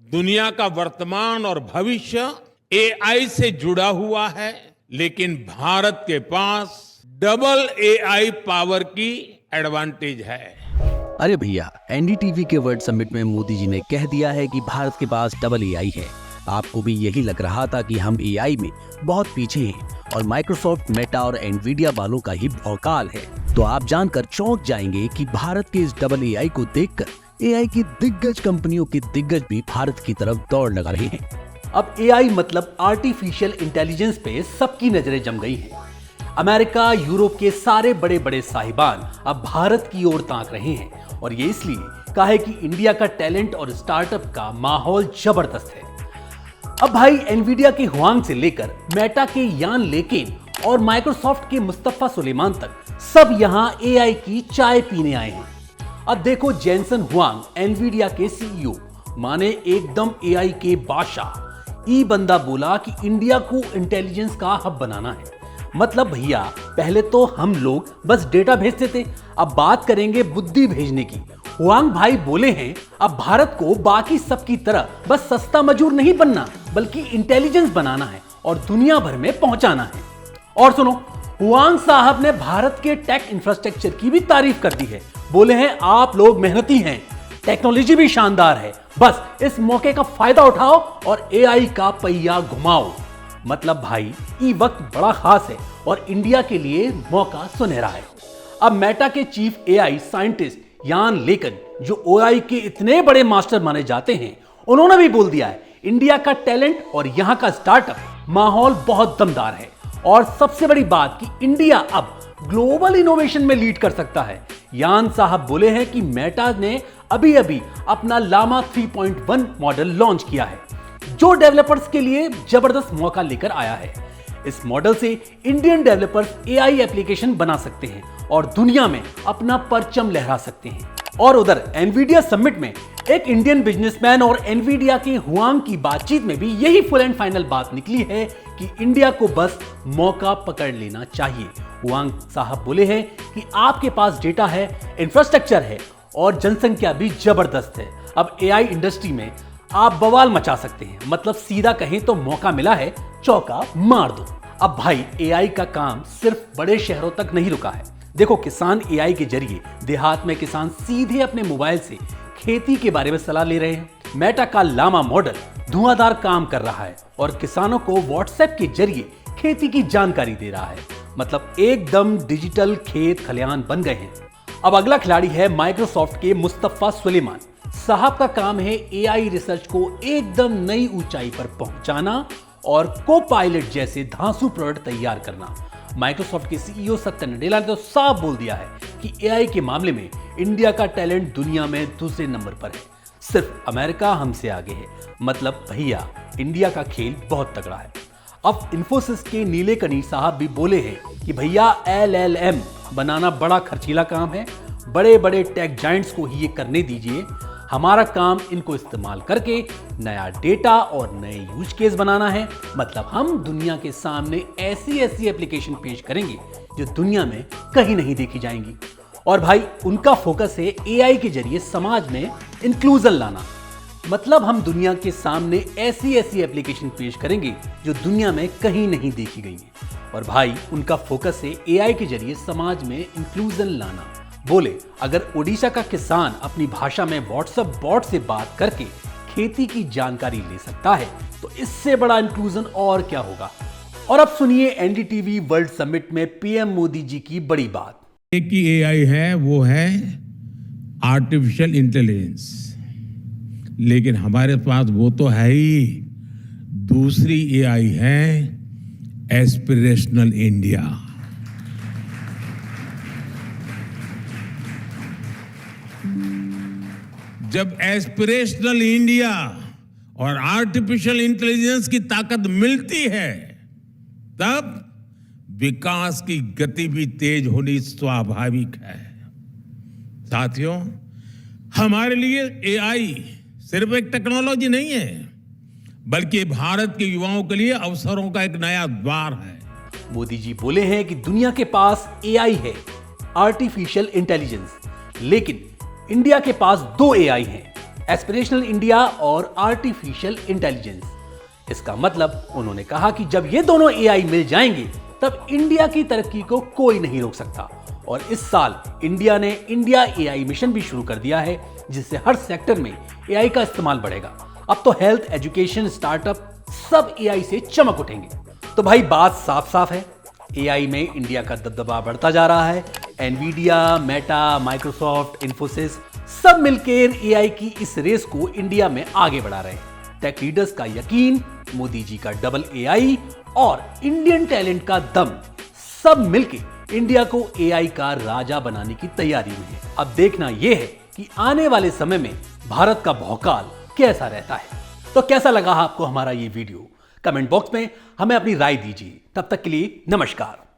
दुनिया का वर्तमान और भविष्य एआई से जुड़ा हुआ है, लेकिन भारत के पास डबल एआई पावर की एडवांटेज है। अरे भैया, एनडीटीवी के वर्ल्ड समिट में मोदी जी ने कह दिया है कि भारत के पास डबल एआई है। आपको भी यही लग रहा था कि हम एआई में बहुत पीछे हैं और माइक्रोसॉफ्ट, मेटा और एनवीडिया वालों का ही भौकाल है, तो आप जानकर चौंक जाएंगे कि भारत के इस डबल एआई को देखकर एआई की दिग्गज कंपनियों के दिग्गज भी भारत की तरफ दौड़ लगा रहे हैं। अब एआई मतलब आर्टिफिशियल इंटेलिजेंस पे सबकी नजरें जम गई हैं। अमेरिका, यूरोप के सारे बड़े बड़े साहिबान अब भारत की ओर ताक रहे हैं और ये इसलिए कहा है कि इंडिया का टैलेंट और स्टार्टअप का माहौल जबरदस्त है। अब भाई एनवीडिया के हुआंग से लेकर मेटा के यान लेकेन और माइक्रोसॉफ्ट के मुस्तफा सुलेमान तक सब यहां एआई की चाय पीने आए हैं। अब देखो, जेनसन हुआंग एनवीडिया के सीईओ माने एकदम एआई के बादशाह। बंदा बोला कि इंडिया को इंटेलिजेंस का हब बनाना है। मतलब भैया, पहले तो हम लोग बस डेटा भेजते थे, अब बात करेंगे बुद्धि भेजने की। हुआंग भाई बोले हैं अब भारत को बाकी सबकी तरह बस सस्ता मजूर नहीं बनना, बल्कि इंटेलिजेंस बनाना है और दुनिया भर में पहुंचाना है। और सुनो, हुआंग साहब ने भारत के टेक इंफ्रास्ट्रक्चर की भी तारीफ कर दी है। बोले हैं आप लोग मेहनती हैं, टेक्नोलॉजी भी शानदार है, बस इस मौके का फायदा उठाओ और एआई का पहिया घुमाओ। मतलब भाई, ये वक्त बड़ा खास है और इंडिया के लिए मौका सुनहरा है। अब मेटा के चीफ एआई साइंटिस्ट यान लेकन, जो एआई के इतने बड़े मास्टर माने जाते हैं, उन्होंने भी बोल दिया है इंडिया का टैलेंट और यहां का स्टार्टअप माहौल बहुत दमदार है। और सबसे बड़ी बात कि इंडिया अब ग्लोबल इनोवेशन में लीड कर सकता है। यान साहब बोले हैं कि मेटा ने अभी अभी अपना लामा 3.1 मॉडल लॉन्च किया है, जो डेवलपर्स के लिए जबरदस्त मौका लेकर आया है। इस मॉडल से इंडियन डेवलपर्स एआई एप्लीकेशन बना सकते हैं और दुनिया में अपना परचम लहरा सकते हैं। और उधर एनवीडिया समिट में एक इंडियन बिजनेसमैन और एनवीडिया के हुआंग की बातचीत में भी यही फुल एंड फाइनल बात निकली है कि इंडिया को बस मौका पकड़ लेना चाहिए। हुआंग साहब बोले हैं कि आपके पास डेटा है, इंफ्रास्ट्रक्चर है और जनसंख्या भी जबरदस्त है। अब एआई इंडस्ट्री में आप बवाल मचा सकते हैं। मतलब सीधा कहें तो मौका मिला है, चौका मार दो। अब भाई, एआई का काम सिर्फ बड़े शहरों तक नहीं रुका है। देखो, किसान एआई के जरिए देहात में किसान सीधे अपने मोबाइल से खेती के बारे में सलाह ले रहे हैं। मेटा का लामा मॉडल धुआंधार काम कर रहा है और किसानों को व्हाट्सएप के जरिए खेती की जानकारी दे रहा है। मतलब एकदम डिजिटल खेत खलिहान बन गए हैं। अब अगला खिलाड़ी है माइक्रोसॉफ्ट के मुस्तफा सुलेमान साहब का काम है एआई रिसर्च को एकदम नई ऊंचाई पर पहुंचाना और को पायलट जैसे धांसू प्रोडक्ट तैयार करना। माइक्रोसॉफ्ट के सीईओ सत्या नडेला ने तो साफ बोल दिया है कि एआई के मामले में इंडिया का टैलेंट दुनिया में दूसरे नंबर पर है, सिर्फ अमेरिका हमसे आगे है। मतलब भैया, इंडिया का खेल बहुत तगड़ा है। अब इन्फोसिस के नीलेकनी साहब भी बोले हैं कि भैया एलएलएम बनाना बड़ा खर्चीला काम है, बड़े बड़े टेक जायंट्स को ही ये करने दीजिए। हमारा काम इनको इस्तेमाल करके नया डेटा और नए यूज केस बनाना है। मतलब हम दुनिया के सामने ऐसी एप्लीकेशन पेश करेंगे जो दुनिया में कहीं नहीं देखी जाएंगी। और भाई, उनका फोकस है एआई के जरिए समाज में इंक्लूजन लाना। मतलब हम दुनिया के सामने ऐसी एप्लीकेशन पेश करेंगे जो दुनिया में कहीं नहीं देखी गई है। और भाई, उनका फोकस है एआई के जरिए समाज में इंक्लूजन लाना। बोले, अगर ओडिशा का किसान अपनी भाषा में व्हाट्सएप बॉट से बात करके खेती की जानकारी ले सकता है, तो इससे बड़ा इंक्लूजन और क्या होगा। और अब सुनिए एनडीटीवी वर्ल्ड समिट में पीएम मोदी जी की बड़ी बात। एक ही एआई है, वो है आर्टिफिशियल इंटेलिजेंस, लेकिन हमारे पास वो तो है ही। दूसरी एआई है एस्पिरेशनल इंडिया। जब एस्पिरेशनल इंडिया और आर्टिफिशियल इंटेलिजेंस की ताकत मिलती है, तब विकास की गति भी तेज होनी स्वाभाविक है। साथियों, हमारे लिए एआई सिर्फ एक टेक्नोलॉजी नहीं है, बल्कि भारत के युवाओं के लिए अवसरों का एक नया द्वार है। मोदी जी बोले हैं कि दुनिया के पास एआई है, आर्टिफिशियल इंटेलिजेंस, लेकिन इंडिया के पास दो एआई हैं, एस्पिरेशनल इंडिया और आर्टिफिशियल इंटेलिजेंस। इसका मतलब उन्होंने कहा कि जब ये दोनों एआई मिल जाएंगे तब इंडिया की तरक्की को कोई नहीं रोक सकता। और इस साल इंडिया ने इंडिया एआई मिशन भी शुरू कर दिया है, जिससे हर सेक्टर में एआई का इस्तेमाल बढ़ेगा। अब तो हेल्थ, एजुकेशन, स्टार्टअप सब एआई से चमक उठेंगे। तो भाई बात साफ साफ है, एआई में इंडिया का दबदबा बढ़ता जा रहा है। एनवीडिया, मेटा, माइक्रोसॉफ्ट, इन्फोसिस सब मिलकर एआई की इस रेस को इंडिया में आगे बढ़ा रहे हैं। टेक लीडर्स का यकीन, मोदी जी का डबल एआई और इंडियन टैलेंट का दम सब मिलकर इंडिया को एआई का राजा बनाने की तैयारी में है। अब देखना यह है कि आने वाले समय में भारत का भौकाल कैसा रहता है। तो कैसा लगा आपको हमारा ये वीडियो? कमेंट बॉक्स में हमें अपनी राय दीजिए। तब तक के लिए नमस्कार।